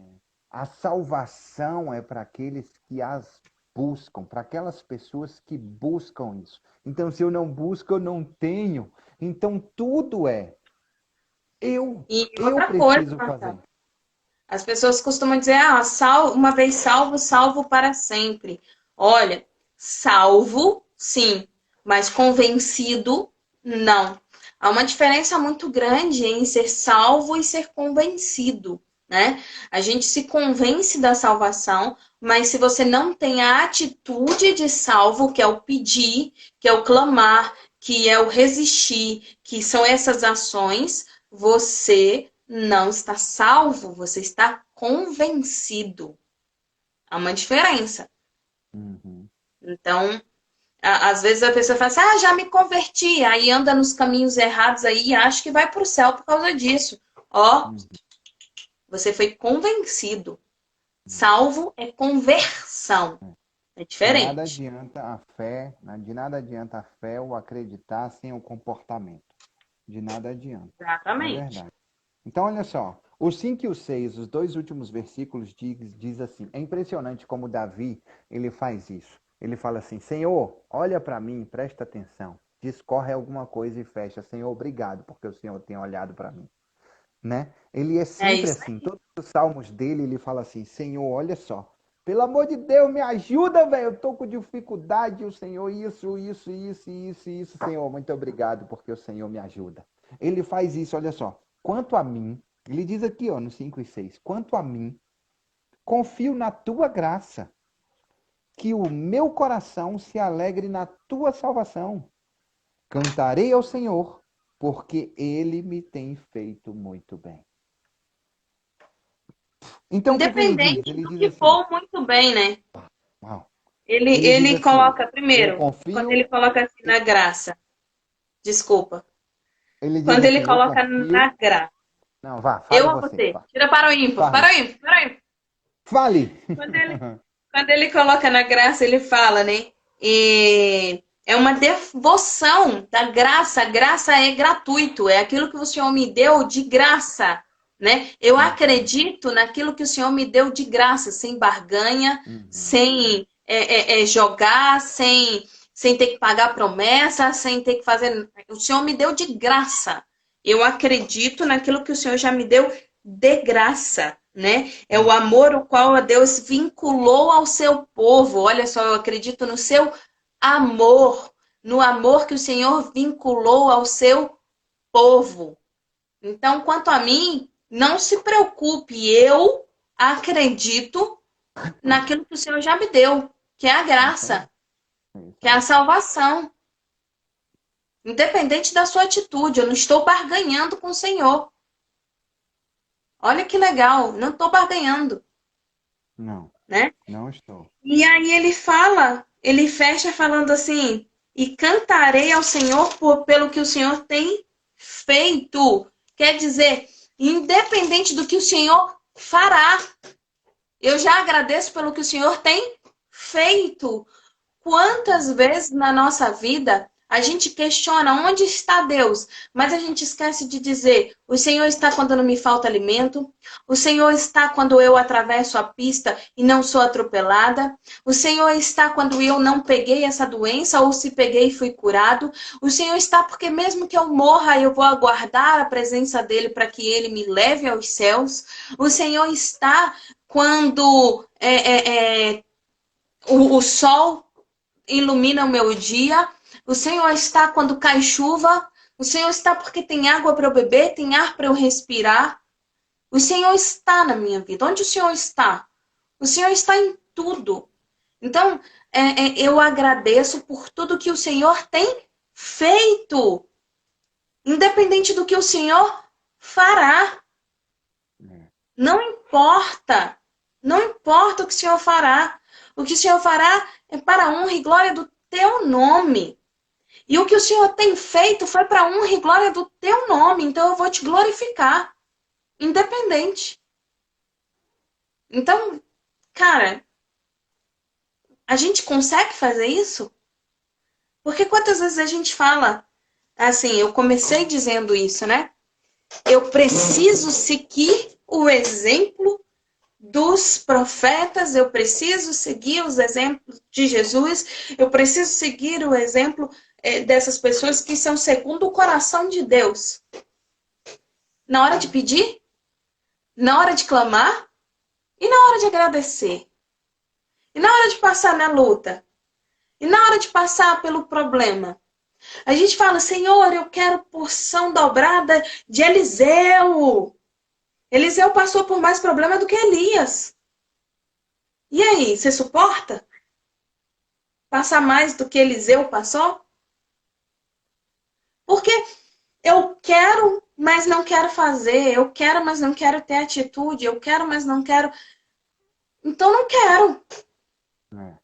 a salvação é para aqueles que as buscam, para aquelas pessoas que buscam isso. Então, se eu não busco, eu não tenho. Então, tudo é E eu outra coisa, preciso fazer. Marcelo, as pessoas costumam dizer, uma vez salvo, salvo para sempre. Olha, salvo, sim, mas convencido, não. Há uma diferença muito grande em ser salvo e ser convencido, né? A gente se convence da salvação, mas se você não tem a atitude de salvo, que é o pedir, que é o clamar, que é o resistir, que são essas ações, você não está salvo, você está convencido. Há uma diferença. Uhum, Então, às vezes a pessoa fala assim, já me converti, aí anda nos caminhos errados aí e acha que vai para o céu por causa disso. Ó, uhum, você foi convencido. Salvo é conversão. uhum. É De nada diferente. adianta a fé, de nada adianta a fé ou acreditar sem o comportamento. De nada adianta. É Exatamente. verdade. Então, olha só. O 5 e o 6, os dois últimos versículos diz assim. É impressionante como Davi, ele faz isso. Ele fala assim, Senhor, olha para mim, presta atenção. Discorre alguma coisa e fecha. Senhor, obrigado, porque o Senhor tem olhado para mim. Né? Ele é É sempre isso assim. aí. Todos os salmos dele, ele fala assim, Senhor, olha só. Pelo amor de Deus, me ajuda, velho. Eu tô com dificuldade, o Senhor, isso, Senhor. Muito obrigado, porque o Senhor me ajuda. Ele faz isso, olha só. Quanto a mim, ele diz aqui, ó, no 5 e 6, quanto a mim, confio na tua graça, que o meu coração se alegre na tua salvação. Cantarei ao Senhor, porque ele me tem feito muito bem. Então o que que ele diz? Independente Ele do diz que assim, for, muito bem, né? uau. Ele, Ele diz ele assim, coloca, eu primeiro, quando ele confio, coloca assim na graça, desculpa. ele diz Quando ele assim, eu coloca confio. na graça. Não, vá, Eu fale ou você, você? vá. Tira para o ímpar. Fale. Para o ímpar, para o ímpar. Fale. Quando ele, quando ele coloca na graça, ele fala, né? É uma devoção da graça. A graça é gratuito. É aquilo que o Senhor me deu de graça. né? Eu Uhum. acredito naquilo que o Senhor me deu de graça, sem barganha, Uhum. sem jogar, sem ter que pagar promessa, sem ter que fazer. O Senhor me deu de graça. Eu acredito naquilo que o Senhor já me deu de graça, né? É o Uhum. amor o qual a Deus vinculou ao seu povo. Olha só, eu acredito no seu amor, no amor que o Senhor vinculou ao seu povo. Então, quanto a mim, não se preocupe, eu acredito naquilo que o Senhor já me deu, que é a É isso aí. graça, É isso que é a aí. salvação. Independente da sua atitude, eu não estou barganhando com o Senhor. Olha que legal, não estou barganhando, Não, né? não estou. E aí ele fala, ele fecha falando assim: e cantarei ao Senhor pelo que o Senhor tem feito. Quer dizer, independente do que o Senhor fará, eu já agradeço pelo que o Senhor tem feito. Quantas vezes na nossa vida a gente questiona onde está Deus, mas a gente esquece de dizer: o Senhor está quando não me falta alimento, o Senhor está quando eu atravesso a pista e não sou atropelada, o Senhor está quando eu não peguei essa doença ou se peguei fui curado, o Senhor está porque mesmo que eu morra eu vou aguardar a presença dele para que ele me leve aos céus, o Senhor está quando o sol ilumina o meu dia. O Senhor está quando cai chuva. O Senhor está porque tem água para eu beber, tem ar para eu respirar. O Senhor está na minha vida. Onde o Senhor está? O Senhor está em tudo. Então, eu agradeço por tudo que o Senhor tem feito, independente do que o Senhor fará. É. Não importa. Não importa o que o Senhor fará. O que o Senhor fará é para a honra e glória do teu nome. E o que o Senhor tem feito foi para a honra e glória do teu nome. Então eu vou te glorificar, independente. Então, cara, a gente consegue fazer isso? Porque quantas vezes a gente fala assim, eu comecei dizendo isso, né? Eu preciso seguir o exemplo dos profetas, eu preciso seguir os exemplos de Jesus, eu preciso seguir o exemplo dessas pessoas que são segundo o coração de Deus. Na hora de pedir, na hora de clamar e na hora de agradecer. E na hora de passar na luta. E na hora de passar pelo problema. A gente fala, Senhor, eu quero porção dobrada de Eliseu. Eliseu passou por mais problema do que Elias. E aí, você suporta passar mais do que Eliseu passou? Porque eu quero, mas não quero fazer. Eu quero, mas não quero ter atitude. Eu quero, mas não quero. Então não quero, É.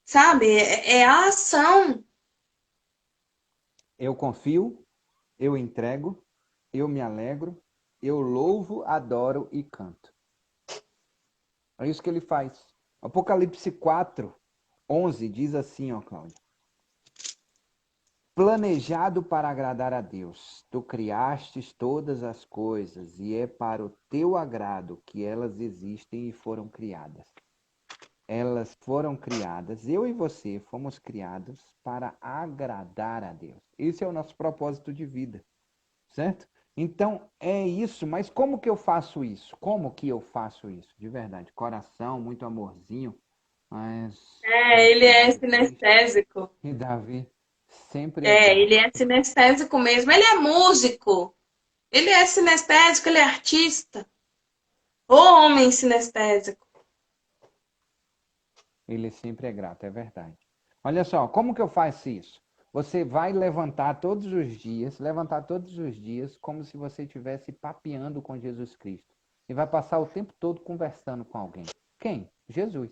sabe? É a ação. Eu confio, eu entrego, eu me alegro, eu louvo, adoro e canto. É isso que ele faz. Apocalipse 4:11 diz assim, ó, Cláudia. Planejado para agradar a Deus, tu criastes todas as coisas e é para o teu agrado que elas existem e foram criadas. Elas foram criadas, eu e você fomos criados para agradar a Deus. Esse é o nosso propósito de vida, certo? Então é isso, mas como que eu faço isso? Como que eu faço isso? De verdade, coração, muito amorzinho, mas É, como ele é Flávio diz, sinestésico. e Davi sempre é É, ele grato. é sinestésico mesmo. Ele é músico. Ele é sinestésico, ele é artista. Ô homem sinestésico. Ele sempre é grato, é verdade. Olha só, como que eu faço isso? Você vai levantar todos os dias, como se você estivesse papeando com Jesus Cristo. E vai passar o tempo todo conversando com alguém. Quem? Jesus.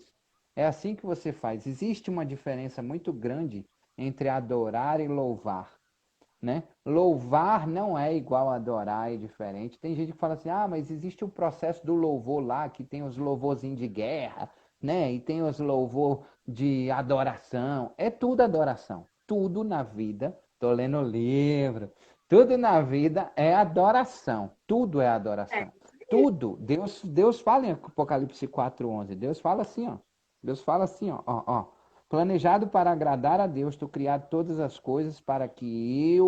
É assim que você faz. Existe uma diferença muito grande entre adorar e louvar, né? Louvar não é igual a adorar, é diferente. Tem gente que fala assim: ah, mas existe o processo do louvor lá, que tem os louvorzinhos de guerra, né? E tem os louvor de adoração. É tudo adoração. Tudo na vida. Tô lendo o livro. Tudo na vida é adoração. Tudo é É. adoração. Tudo. Deus fala em Apocalipse 4:11. Deus fala assim, ó. Deus fala assim, ó. Planejado para agradar a Deus, tu criado todas as coisas para que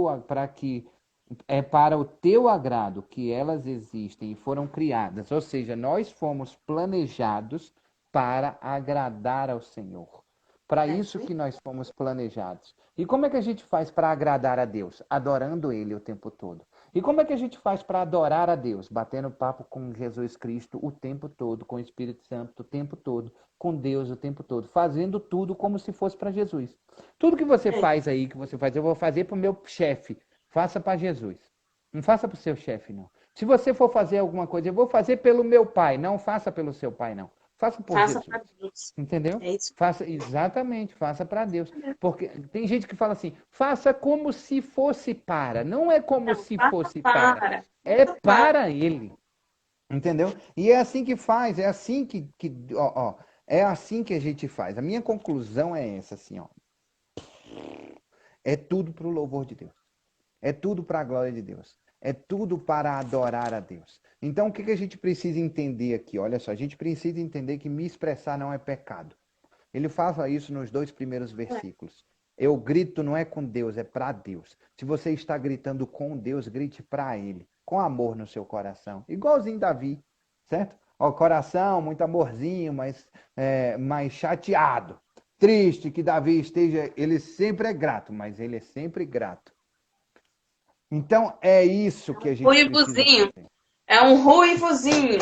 é para o teu agrado que elas existem e foram criadas. Ou seja, nós fomos planejados para agradar ao Senhor. Para É isso isso aí. que nós fomos planejados. E como é que a gente faz para agradar a Deus? Adorando Ele o tempo todo. E como é que a gente faz para adorar a Deus? Batendo papo com Jesus Cristo o tempo todo, com o Espírito Santo o tempo todo, com Deus o tempo todo, fazendo tudo como se fosse para Jesus. Tudo que você É. faz aí, que você faz, eu vou fazer para o meu chefe. Faça para Jesus. Não faça para o seu chefe, não. Se você for fazer alguma coisa, eu vou fazer pelo meu pai. Não faça pelo seu pai, não. Faça por Faça Jesus. para Deus. Entendeu? É isso. Faça exatamente, faça para Deus. Porque tem gente que fala assim, faça como se fosse para. Não é como Não, se faça fosse para. para. É Faça para. para ele. Entendeu? E é assim que faz, é assim é assim que a gente faz. A minha conclusão é essa, assim, ó. É tudo para o louvor de Deus. É tudo para a glória de Deus. É tudo para adorar a Deus. Então, o que a gente precisa entender aqui? Olha só, a gente precisa entender que me expressar não é pecado. Ele fala isso nos 2 primeiros versículos. Eu grito não é com Deus, é para Deus. Se você está gritando com Deus, grite para Ele, com amor no seu coração. Igualzinho Davi, certo? O coração, muito amorzinho, mas mais chateado. Triste que Davi esteja, ele sempre é grato, mas ele é sempre grato. Então é isso que a gente precisa Ruivozinho. fazer. É um ruivozinho.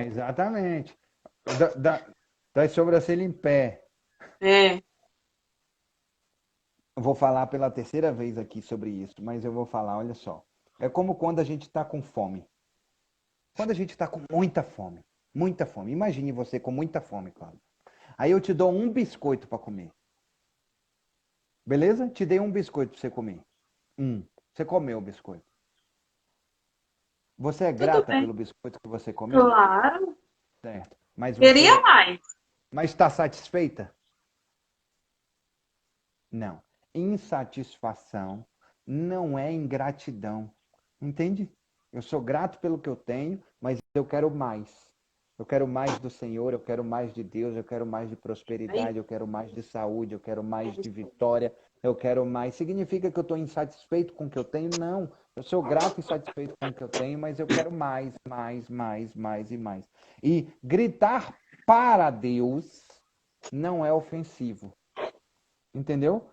Exatamente. Das sobrancelhas em pé. É. Eu vou falar pela terceira vez aqui sobre isso, mas eu vou falar, olha só. É como quando a gente está com fome. Quando a gente está com muita fome. Muita fome. Imagine você com muita fome, Cláudio. Aí eu te dou um biscoito para comer. Beleza? Te dei um biscoito para você comer. Você comeu o biscoito. Você é Tudo grata bem. pelo biscoito que você comeu? Claro. Certo. Mas Queria mais. está satisfeita? Não. Insatisfação não é ingratidão. Entende? Eu sou grato pelo que eu tenho, mas eu quero mais. Eu quero mais do Senhor, eu quero mais de Deus, eu quero mais de Aí, prosperidade, eu quero mais de saúde, eu quero mais de vitória, eu quero mais. Significa que eu estou insatisfeito com o que eu tenho? Não. Eu sou grato e satisfeito com o que eu tenho, mas eu quero mais, mais, mais, mais e mais. E gritar para Deus não é ofensivo. Entendeu?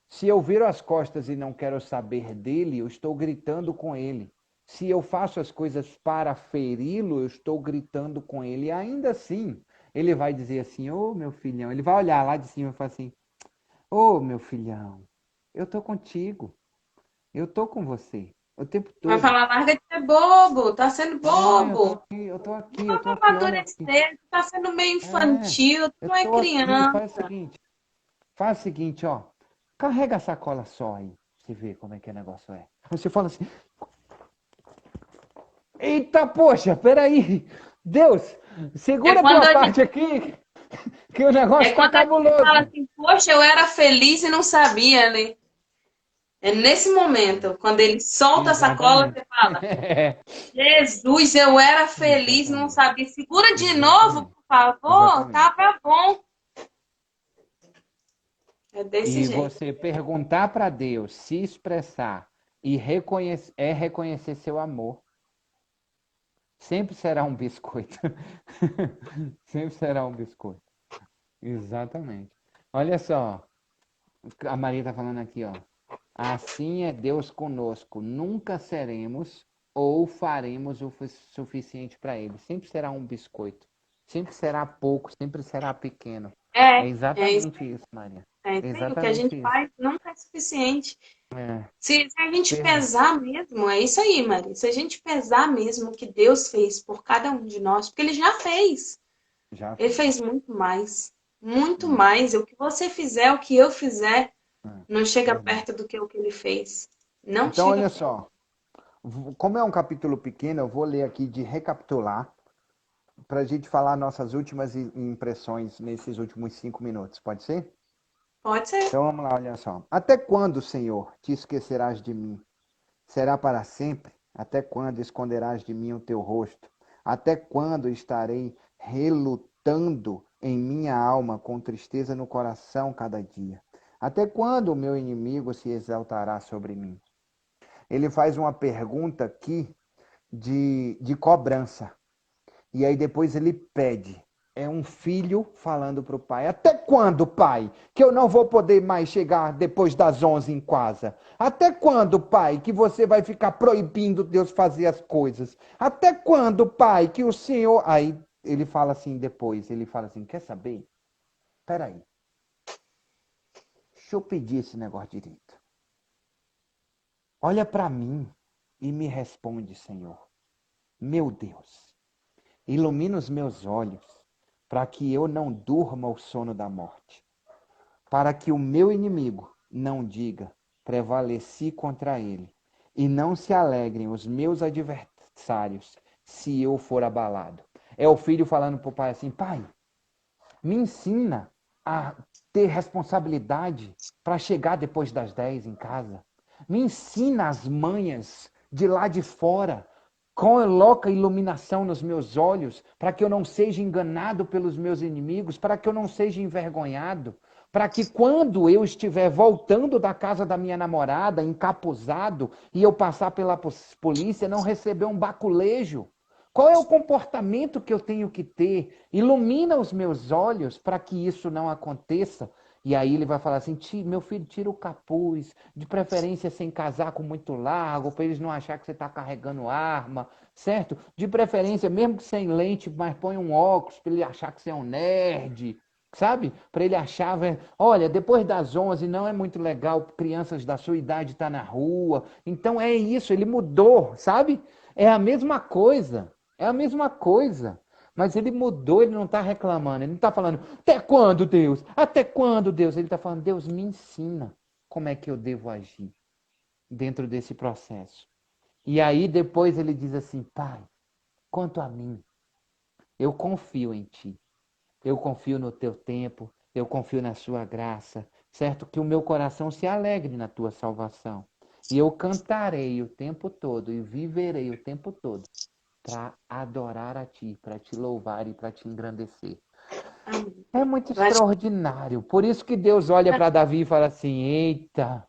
Se eu viro as costas e não quero saber dele, eu estou gritando com ele. Se eu faço as coisas para feri-lo, eu estou gritando com ele. E ainda assim, ele vai dizer assim: Ô meu filhão, ele vai olhar lá de cima e falar assim: Ô meu filhão, eu tô contigo, eu tô com você o tempo vai todo. falar, larga de ser bobo. Tá sendo Eu tô bobo. aqui, eu tô aqui, eu Vamos tô aqui, olha aqui. amadurecer. Tá sendo meio É, infantil. Tu eu não é tô aqui, criança. faz o seguinte, ó. Carrega a sacola só aí, você vê como é que o negócio é. Você fala assim, eita, poxa, peraí. Deus, É segura a quando tua a gente, parte aqui, que o é negócio tá quando a gente fala cabuloso. assim, poxa, eu era feliz e não sabia, né? É nesse momento, quando ele solta a sacola, Exatamente. você fala, Jesus, eu era feliz, não Exatamente. sabia. Segura de novo, Exatamente. por favor. Exatamente. Tava bom. É desse E jeito. você perguntar para Deus, se expressar e reconhecer seu amor. Sempre será um biscoito. Sempre será um biscoito. Exatamente. Olha só, a Maria está falando aqui, ó. Assim é Deus conosco. Nunca seremos ou faremos o suficiente para Ele. Sempre será um biscoito. Sempre será pouco, sempre será pequeno. É É isso, exatamente isso, Maria. é isso aí. O que a Exatamente gente isso. faz nunca é suficiente. É, Se a gente per- pesar mesmo, é isso aí, Maria. Se a gente pesar mesmo o que Deus fez por cada um de nós, porque Ele já fez. já Ele fez. fez muito mais. Muito Muito. mais. E o que você fizer, o que eu fizer, É, não chega verdade. perto do que o que Ele fez. Não Então, chega olha perto. só. Como é um capítulo pequeno, eu vou ler aqui de recapitular para a gente falar nossas últimas impressões nesses últimos 5 minutos, pode ser? Pode ser. Então vamos lá, olha só. Até quando, Senhor, te esquecerás de mim? Será para sempre? Até quando esconderás de mim o teu rosto? Até quando estarei relutando em minha alma, com tristeza no coração cada dia? Até quando o meu inimigo se exaltará sobre mim? Ele faz uma pergunta aqui de cobrança. E aí depois ele pede. É um filho falando para o pai: até quando, pai, que eu não vou poder mais chegar depois das 11 em casa? Até quando, pai, que você vai ficar proibindo Deus fazer as coisas? Até quando, pai, que o Senhor... Aí ele fala assim depois, ele fala assim: quer saber? Peraí, deixa eu pedir esse negócio direito. Olha para mim e me responde, Senhor. Meu Deus, ilumina os meus olhos para que eu não durma o sono da morte, para que o meu inimigo não diga: prevaleci contra ele, e não se alegrem os meus adversários se eu for abalado. É o filho falando para o pai assim: pai, me ensina a ter responsabilidade para chegar depois das 10 em casa. Me ensina as manhas de lá de fora. Coloca iluminação nos meus olhos para que eu não seja enganado pelos meus inimigos, para que eu não seja envergonhado, para que quando eu estiver voltando da casa da minha namorada, encapuzado, e eu passar pela polícia, não receber um baculejo. Qual é o comportamento que eu tenho que ter? Ilumina os meus olhos para que isso não aconteça. E aí ele vai falar assim: meu filho, tira o capuz, de preferência sem casaco muito largo, para eles não achar que você está carregando arma, certo? De preferência, mesmo que sem lente, mas põe um óculos para ele achar que você é um nerd, sabe? Para ele achar, olha, depois das 11 não é muito legal crianças da sua idade estar na rua. Então é isso, ele mudou, sabe? É a mesma coisa. É a mesma coisa. Mas ele mudou, ele não está reclamando. Ele não está falando: até quando, Deus? Até quando, Deus? Ele está falando: Deus, me ensina como é que eu devo agir dentro desse processo. E aí depois ele diz assim: pai, quanto a mim, eu confio em ti. Eu confio no teu tempo. Eu confio na sua graça. Certo? Que o meu coração se alegre na tua salvação. E eu cantarei o tempo todo e viverei o tempo todo para adorar a ti, para te louvar e para te engrandecer. Amém. É muito Eu acho que extraordinário. Por isso que Deus olha para Davi e fala assim: eita,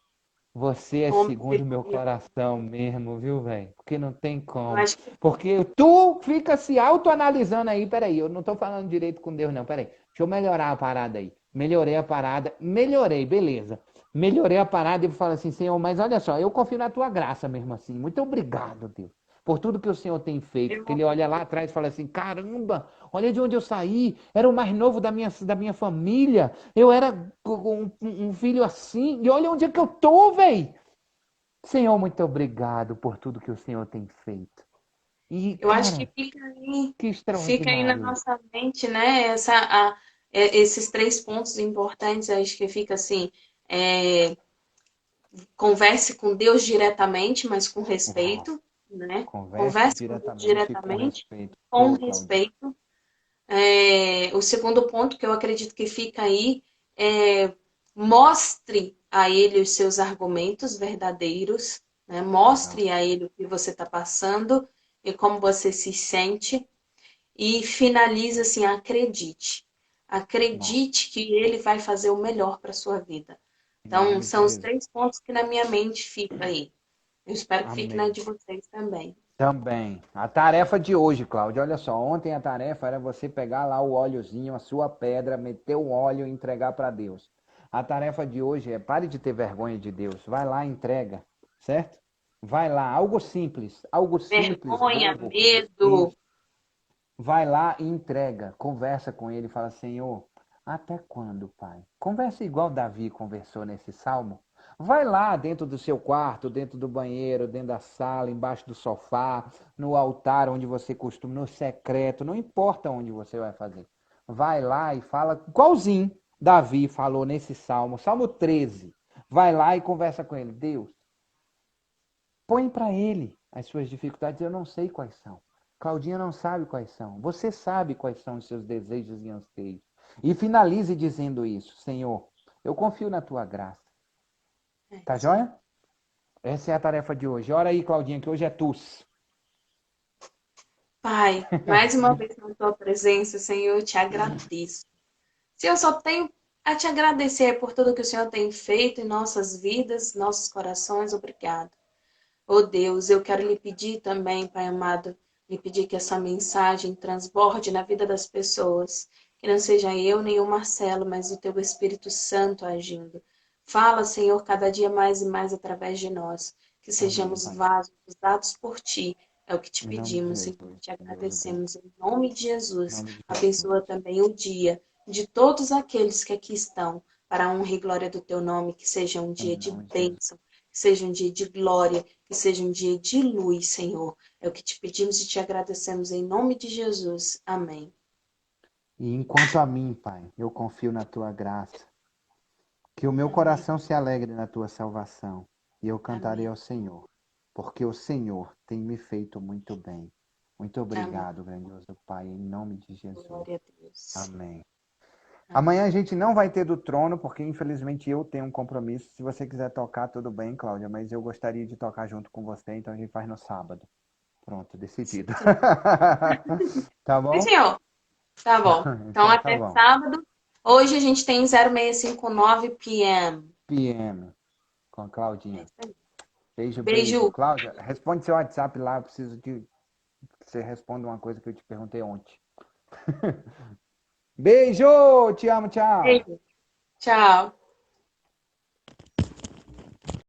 você é homem segundo o meu perfeito. coração mesmo, viu, velho? Porque não tem Eu como. acho que Porque tu fica se autoanalisando aí. Peraí, eu não estou falando direito com Deus, não. Peraí, deixa eu melhorar a parada aí. Melhorei a parada, melhorei, beleza. Melhorei a parada e falo assim: Senhor, mas olha só, eu confio na tua graça mesmo assim. Muito obrigado, Deus, por tudo que o Senhor tem feito. Porque eu, ele olha lá atrás e fala assim: caramba, olha de onde eu saí. Era o mais novo da minha família. Eu era um filho assim. E olha onde é que eu tô, velho. Senhor, muito obrigado por tudo que o Senhor tem feito. E, eu acho que cara, que fica aí na extraordinário. nossa mente, né? Esses três pontos importantes, acho que fica assim, é, converse com Deus diretamente, mas com Uau. respeito, né? Converse Converse com Deus diretamente e com diretamente, respeito. com Ô, Cláudia. respeito. O segundo ponto que eu acredito que fica aí é mostre a ele os seus argumentos verdadeiros, né? Legal. Mostre a ele o que você está passando e como você se sente. E finaliza assim: acredite. Bom, Acredite que ele vai fazer o melhor para sua vida. em Então, nome de são os Jesus. três pontos que na minha mente fica aí. Eu espero que fique na Amém. de vocês também. Também. A tarefa de hoje, Cláudia, olha só. Ontem a tarefa era você pegar lá o óleozinho, a sua pedra, meter o óleo e entregar para Deus. A tarefa de hoje é: pare de ter vergonha de Deus. Vai lá e entrega, certo? Vai lá, algo simples, Vergonha, bobo. medo. Isso. Vai lá e entrega, conversa com ele, fala: Senhor, até quando, Pai? Conversa igual Davi conversou nesse salmo. Vai lá dentro do seu quarto, dentro do banheiro, dentro da sala, embaixo do sofá, no altar onde você costuma, no secreto, não importa onde você vai fazer. Vai lá e fala igualzinho Davi falou nesse salmo, Salmo 13. Vai lá e conversa com ele. Deus, põe para ele as suas dificuldades, eu não sei quais são. Claudinha não sabe quais são. Você sabe quais são os seus desejos e anseios. E finalize dizendo isso: Senhor, eu confio na tua graça. É Tá isso aí. joia? Essa é a tarefa de hoje. Ora aí, Claudinha, que hoje é TUS. Pai, mais uma vez na tua presença, Senhor, eu te agradeço. Senhor, eu só tenho a te agradecer por tudo que o Senhor tem feito em nossas vidas, nossos corações. Obrigado. Oh Deus, eu quero lhe pedir também, Pai amado, lhe pedir que essa mensagem transborde na vida das pessoas, que não seja eu nem o Marcelo, mas o teu Espírito Santo agindo. Fala, Senhor, cada dia mais e mais através de nós, que Amém, sejamos Pai. vasos usados por ti. É o que te Em nome de pedimos, Senhor, Jesus. te Glorioso Deus. agradecemos em nome de Em Jesus. nome de Abençoa Jesus. também o dia de todos aqueles que aqui estão, para a honra e glória do teu nome, que seja um Em dia de nome de Jesus. bênção, que seja um dia de glória, que seja um dia de luz, Senhor. É o que te pedimos e te agradecemos em nome de Jesus. Amém. E enquanto a mim, Pai, eu confio na tua graça, que o meu Amém. coração se alegre na tua salvação, e eu cantarei Amém. ao Senhor, porque o Senhor tem me feito muito bem. Muito Amém. obrigado, grandioso Pai, em nome de Jesus. Glória a Deus. Amém. Amanhã Amém. a gente não vai ter do trono, porque infelizmente eu tenho um compromisso. Se você quiser tocar, tudo bem, Cláudia, mas eu gostaria de tocar junto com você, então a gente faz no sábado. Pronto, decidido. Sim. Tá Sim, bom? senhor. Tá bom. Então, Então tá até bom. sábado. Hoje a gente tem 0659 p.m. PM com a É Claudinha. isso aí. Beijo, beijo. Beijo. Cláudia, responde seu WhatsApp lá. Eu preciso que você responda uma coisa que eu te perguntei ontem. Beijo! Te amo, tchau! Beijo. Tchau.